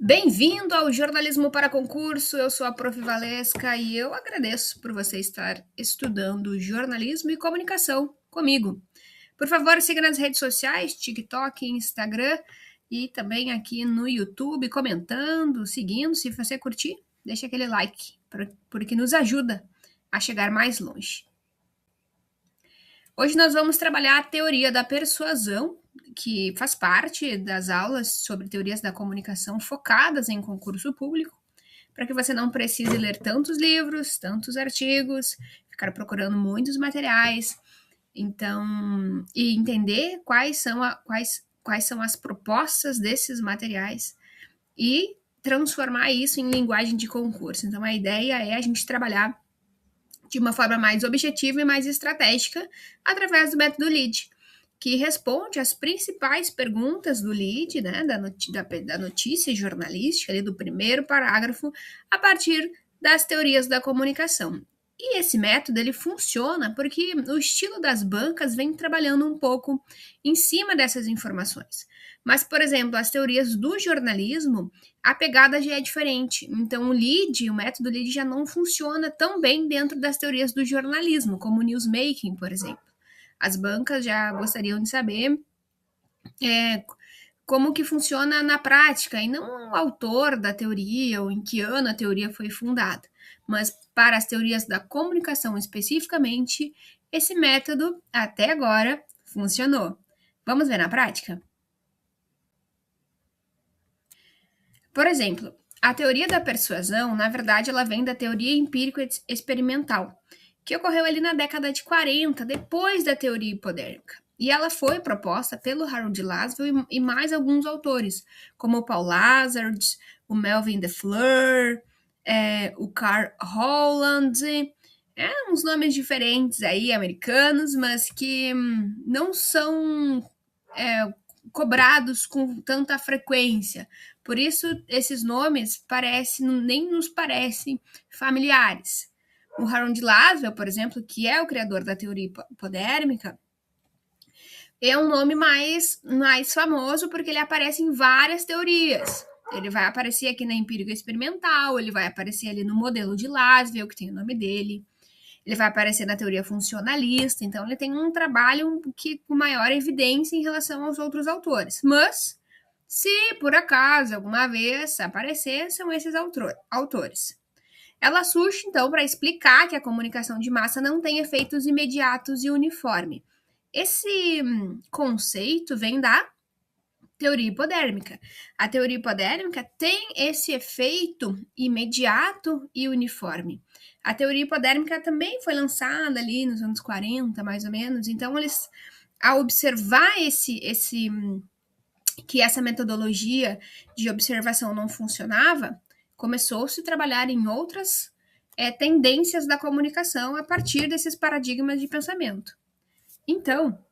Bem-vindo ao Jornalismo para Concurso, eu sou a Prof. Valesca e eu agradeço por você estar estudando jornalismo e comunicação comigo. Por favor, siga nas redes sociais, TikTok, Instagram e também aqui no YouTube, comentando, seguindo. Se você curtir, deixa aquele like, porque nos ajuda a chegar mais longe. Hoje nós vamos trabalhar a teoria da persuasão, que faz parte das aulas sobre teorias da comunicação focadas em concurso público, para que você não precise ler tantos livros, tantos artigos, ficar procurando muitos materiais, então, e entender quais são as propostas desses materiais e transformar isso em linguagem de concurso. Então, a ideia é a gente trabalhar de uma forma mais objetiva e mais estratégica através do método LEAD, que responde às principais perguntas do lead, né, da notícia jornalística, ali do primeiro parágrafo, a partir das teorias da comunicação. E esse método ele funciona porque o estilo das bancas vem trabalhando um pouco em cima dessas informações. Mas, por exemplo, as teorias do jornalismo, a pegada já é diferente. Então, o método LEAD já não funciona tão bem dentro das teorias do jornalismo, como o newsmaking, por exemplo. As bancas já gostariam de saber como que funciona na prática, e não o autor da teoria ou em que ano a teoria foi fundada. Mas para as teorias da comunicação especificamente, esse método, até agora, funcionou. Vamos ver na prática? Por exemplo, a teoria da persuasão, na verdade, ela vem da teoria empírico-experimental, que ocorreu ali na década de 40, depois da teoria hipodérmica. E ela foi proposta pelo Harold Laswell e mais alguns autores, como o Paul Lazard, o Melvin DeFleur, o Carl Holland, uns nomes diferentes aí, americanos, mas que não são cobrados com tanta frequência. Por isso, esses nomes nem nos parecem familiares. O Harold Laswell, por exemplo, que é o criador da teoria hipodérmica, é um nome mais famoso porque ele aparece em várias teorias. Ele vai aparecer aqui na empírica experimental, ele vai aparecer ali no modelo de Laswell, que tem o nome dele. Ele vai aparecer na teoria funcionalista, então ele tem um trabalho com maior evidência em relação aos outros autores. Mas, se por acaso alguma vez aparecer, são esses autores. Ela surge, então, para explicar que a comunicação de massa não tem efeitos imediatos e uniforme. Esse conceito vem da teoria hipodérmica. A teoria hipodérmica tem esse efeito imediato e uniforme. A teoria hipodérmica também foi lançada ali nos anos 40, mais ou menos. Então, eles, ao observar que essa metodologia de observação não funcionava, começou-se a trabalhar em outras tendências da comunicação a partir desses paradigmas de pensamento. Então,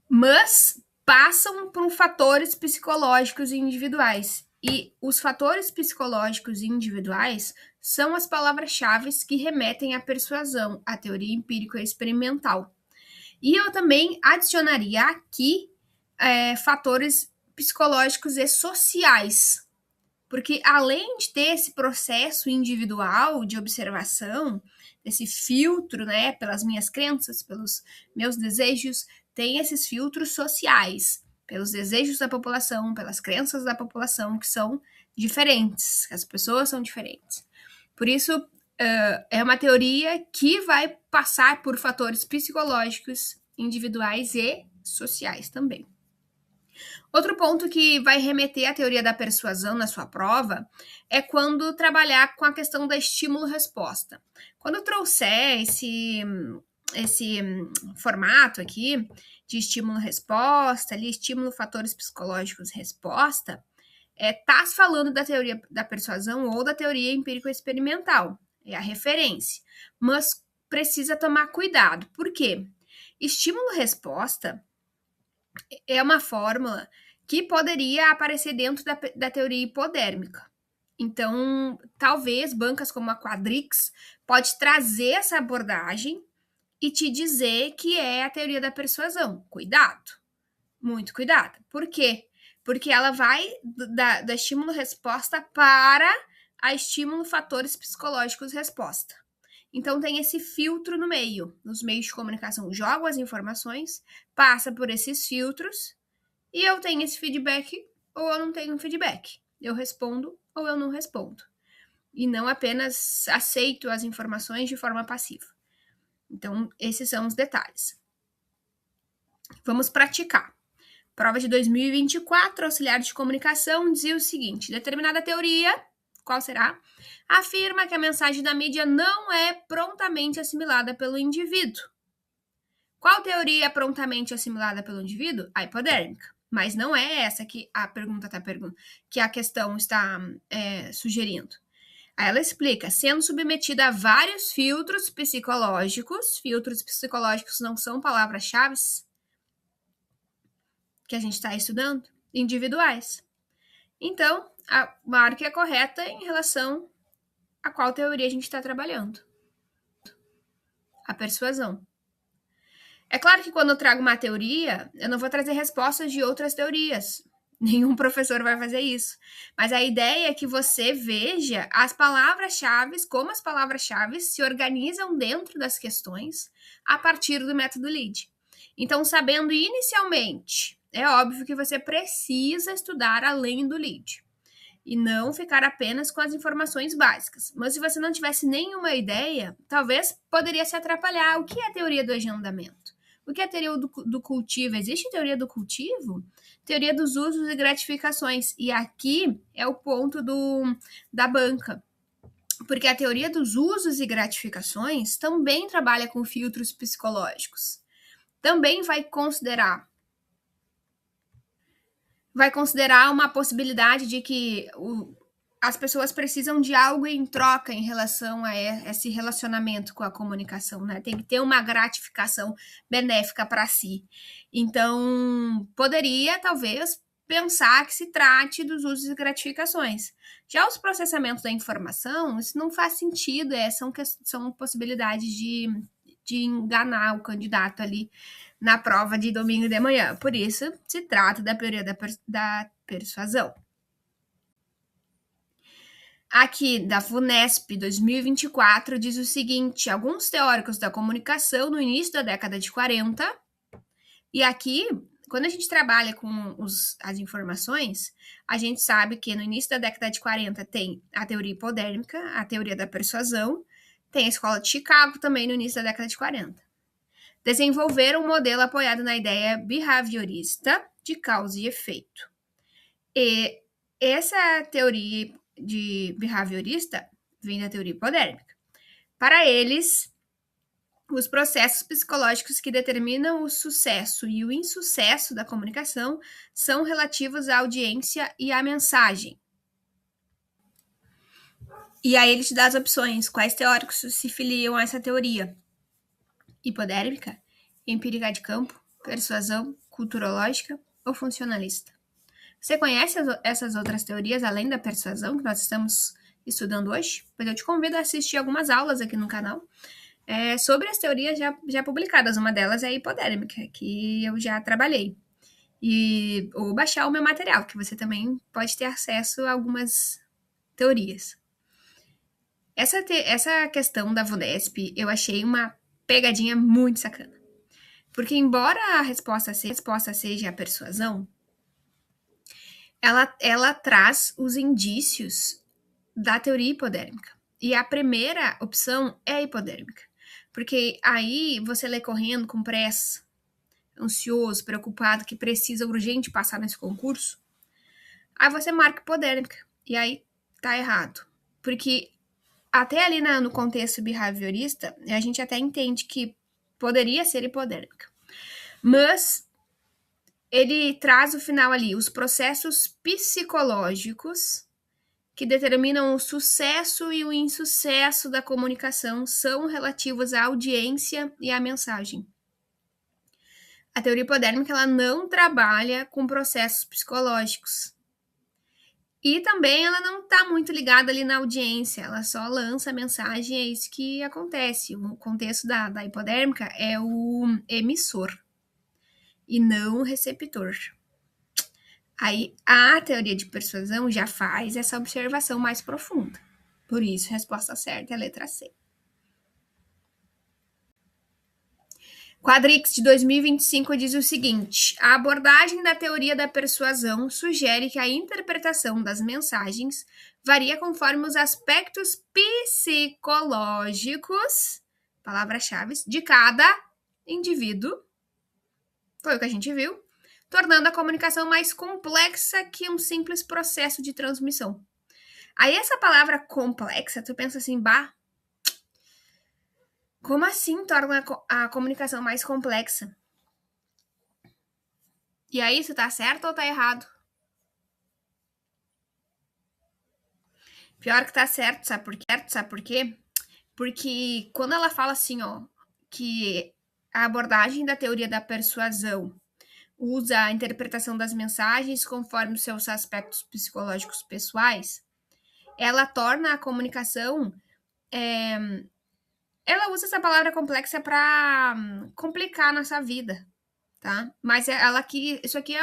mas passam por fatores psicológicos individuais. E os fatores psicológicos individuais são as palavras-chave que remetem à persuasão, à teoria empírica experimental. E eu também adicionaria aqui fatores psicológicos e sociais, porque além de ter esse processo individual de observação, esse filtro, né, pelas minhas crenças, pelos meus desejos, tem esses filtros sociais, pelos desejos da população, pelas crenças da população, que são diferentes, as pessoas são diferentes. Por isso, é uma teoria que vai passar por fatores psicológicos, individuais e sociais também. Outro ponto que vai remeter à teoria da persuasão na sua prova é quando trabalhar com a questão da estímulo-resposta. Quando eu trouxer esse formato aqui de estímulo-resposta, ali, estímulo, fatores psicológicos, resposta, tá falando da teoria da persuasão ou da teoria empírico-experimental, é a referência. Mas precisa tomar cuidado. Por quê? Estímulo-resposta é uma fórmula que poderia aparecer dentro da teoria hipodérmica. Então, talvez bancas como a Quadrix pode trazer essa abordagem e te dizer que é a teoria da persuasão. Cuidado, muito cuidado. Por quê? porque ela vai da estímulo-resposta para a estímulo-fatores psicológicos resposta. Então, tem esse filtro no meio. Os meios de comunicação jogam as informações, passa por esses filtros, e eu tenho esse feedback ou eu não tenho feedback. Eu respondo ou eu não respondo. E não apenas aceito as informações de forma passiva. Então, esses são os detalhes. Vamos praticar. Prova de 2024, auxiliar de comunicação, dizia o seguinte: determinada teoria, qual será? Afirma que a mensagem da mídia não é prontamente assimilada pelo indivíduo. Qual teoria é prontamente assimilada pelo indivíduo? A hipodérmica. Mas não é essa que a pergunta está que a questão está sugerindo. Aí ela explica, sendo submetida a vários filtros psicológicos não são palavras-chave que a gente está estudando, individuais. Então, a marca é correta em relação a qual teoria a gente está trabalhando. A persuasão. É claro que quando eu trago uma teoria, eu não vou trazer respostas de outras teorias. Nenhum professor vai fazer isso. Mas a ideia é que você veja as palavras-chave, como as palavras-chave se organizam dentro das questões a partir do método LEAD. Então, sabendo inicialmente, é óbvio que você precisa estudar além do LEAD e não ficar apenas com as informações básicas. Mas se você não tivesse nenhuma ideia, talvez poderia se atrapalhar. O que é a teoria do agendamento? O que é a teoria do cultivo? Existe teoria do cultivo? Teoria dos usos e gratificações. E aqui é o ponto da banca. Porque a teoria dos usos e gratificações também trabalha com filtros psicológicos. Também vai considerar uma possibilidade de que as pessoas precisam de algo em troca em relação a esse relacionamento com a comunicação, né? Tem que ter uma gratificação benéfica para si. Então, poderia, talvez, pensar que se trate dos usos e gratificações. Já os processamentos da informação, isso não faz sentido, são possibilidades de enganar o candidato ali na prova de domingo de manhã. Por isso, se trata da teoria da persuasão. Aqui, da FUNESP 2024, diz o seguinte: alguns teóricos da comunicação no início da década de 40, e aqui, quando a gente trabalha com as informações, a gente sabe que no início da década de 40 tem a teoria hipodérmica, a teoria da persuasão, tem a escola de Chicago também no início da década de 40. Desenvolveram um modelo apoiado na ideia behaviorista de causa e efeito. E essa teoria de behaviorista vem da teoria hipodérmica. Para eles, os processos psicológicos que determinam o sucesso e o insucesso da comunicação são relativos à audiência e à mensagem. E aí ele te dá as opções, quais teóricos se filiam a essa teoria. Hipodérmica, empírica de campo, persuasão, culturológica ou funcionalista. Você conhece essas outras teorias além da persuasão que nós estamos estudando hoje? Pois eu te convido a assistir algumas aulas aqui no canal sobre as teorias já publicadas. Uma delas é a hipodérmica, que eu já trabalhei. Ou baixar o meu material, que você também pode ter acesso a algumas teorias. Essa questão da VUNESP eu achei uma pegadinha muito sacana. Porque embora a resposta seja a persuasão, ela traz os indícios da teoria hipodérmica. E a primeira opção é a hipodérmica. Porque aí você lê correndo com pressa, ansioso, preocupado, que precisa urgente passar nesse concurso. Aí você marca hipodérmica. E aí tá errado. Porque até ali no contexto behaviorista, a gente até entende que poderia ser hipodérmica. Mas ele traz o final ali, os processos psicológicos que determinam o sucesso e o insucesso da comunicação são relativos à audiência e à mensagem. A teoria hipodérmica ela não trabalha com processos psicológicos. E também ela não está muito ligada ali na audiência, ela só lança a mensagem, é isso que acontece. O contexto da hipodérmica é o emissor e não o receptor. Aí a teoria de persuasão já faz essa observação mais profunda. Por isso, a resposta certa é a letra C. Quadrix de 2025 diz o seguinte: a abordagem da teoria da persuasão sugere que a interpretação das mensagens varia conforme os aspectos psicológicos, palavras-chave, de cada indivíduo. Foi o que a gente viu, tornando a comunicação mais complexa que um simples processo de transmissão. Aí essa palavra complexa, tu pensa assim, bah, como assim torna a comunicação mais complexa? E aí, isso tá certo ou tá errado? Pior que tá certo, sabe por quê? Sabe por quê? Porque quando ela fala assim, ó, que a abordagem da teoria da persuasão usa a interpretação das mensagens conforme os seus aspectos psicológicos pessoais, ela torna a comunicação. Ela usa essa palavra complexa para complicar a nossa vida, tá? Mas ela aqui, isso aqui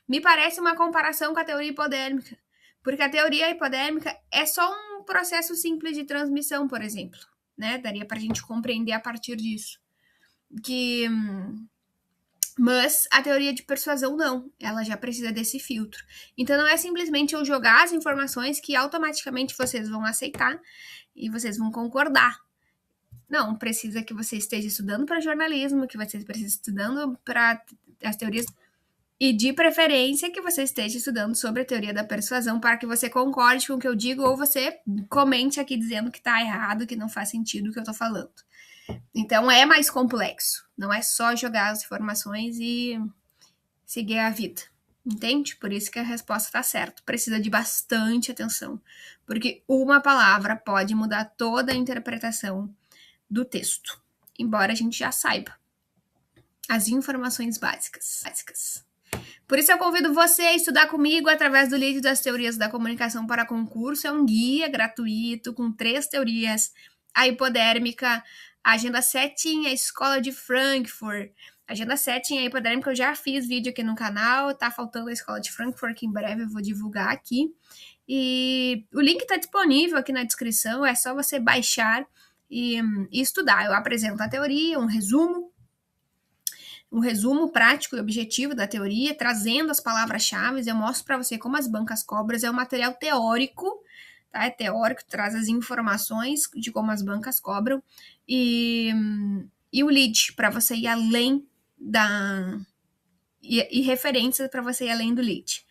me parece uma comparação com a teoria hipodérmica, porque a teoria hipodérmica é só um processo simples de transmissão, por exemplo, né? Daria para a gente compreender a partir disso. Mas a teoria de persuasão não, ela já precisa desse filtro. Então não é simplesmente eu jogar as informações que automaticamente vocês vão aceitar e vocês vão concordar. Não, precisa que você esteja estudando para jornalismo, que você esteja estudando para as teorias e de preferência que você esteja estudando sobre a teoria da persuasão para que você concorde com o que eu digo ou você comente aqui dizendo que está errado, que não faz sentido o que eu estou falando. Então é mais complexo, não é só jogar as informações e seguir a vida. Entende? Por isso que a resposta está certa. Precisa de bastante atenção, porque uma palavra pode mudar toda a interpretação do texto, embora a gente já saiba as informações básicas. Por isso eu convido você a estudar comigo através do Livro das Teorias da Comunicação para Concurso. É um guia gratuito com 3 teorias: a hipodérmica, a agenda setting, a escola de Frankfurt. A agenda setting, a hipodérmica, eu já fiz vídeo aqui no canal, tá faltando a escola de Frankfurt, que em breve eu vou divulgar aqui. E o link está disponível aqui na descrição, é só você baixar e estudar. Eu apresento a teoria, um resumo prático e objetivo da teoria, trazendo as palavras-chave. Eu mostro para você como as bancas cobras é um material teórico, tá? É teórico, traz as informações de como as bancas cobram e o lead para você ir além e referências para você ir além do lead.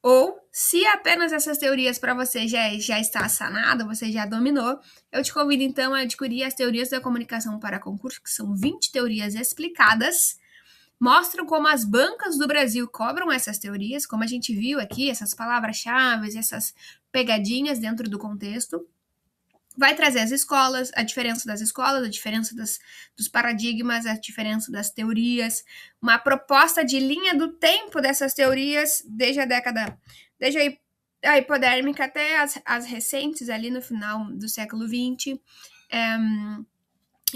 Ou, se apenas essas teorias para você já está sanada, você já dominou, eu te convido então a adquirir as teorias da comunicação para concurso, que são 20 teorias explicadas, mostram como as bancas do Brasil cobram essas teorias, como a gente viu aqui, essas palavras-chave, essas pegadinhas dentro do contexto. Vai trazer as escolas, a diferença das escolas, a diferença dos paradigmas, a diferença das teorias, uma proposta de linha do tempo dessas teorias, desde a hipodérmica até as recentes, ali no final do século XX,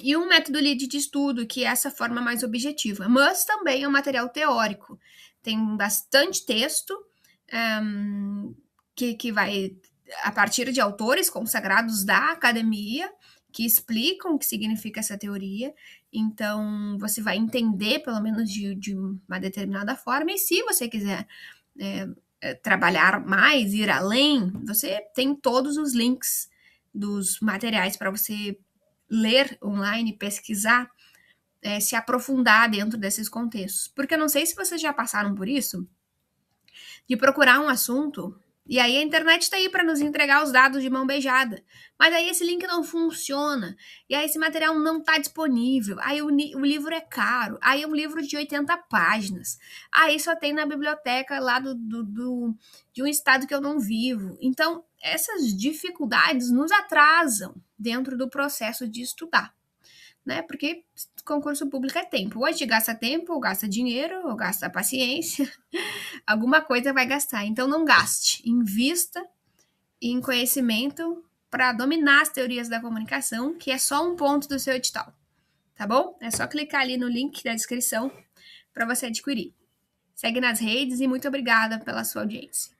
e um método lead de estudo, que é essa forma mais objetiva, mas também é um material teórico. Tem bastante texto que vai a partir de autores consagrados da academia, que explicam o que significa essa teoria. Então, você vai entender, pelo menos de uma determinada forma, e se você quiser trabalhar mais, ir além, você tem todos os links dos materiais para você ler online, pesquisar, se aprofundar dentro desses contextos. Porque eu não sei se vocês já passaram por isso, de procurar um assunto, e aí a internet está aí para nos entregar os dados de mão beijada, mas aí esse link não funciona, e aí esse material não está disponível, aí o livro é caro, aí é um livro de 80 páginas, aí só tem na biblioteca lá de um estado que eu não vivo. Então, essas dificuldades nos atrasam dentro do processo de estudar, né? Porque concurso público é tempo. Ou a gente gasta tempo, ou gasta dinheiro, ou gasta paciência. Alguma coisa vai gastar. Então, não gaste. Invista em conhecimento para dominar as teorias da comunicação, que é só um ponto do seu edital. Tá bom? É só clicar ali no link da descrição para você adquirir. Segue nas redes e muito obrigada pela sua audiência.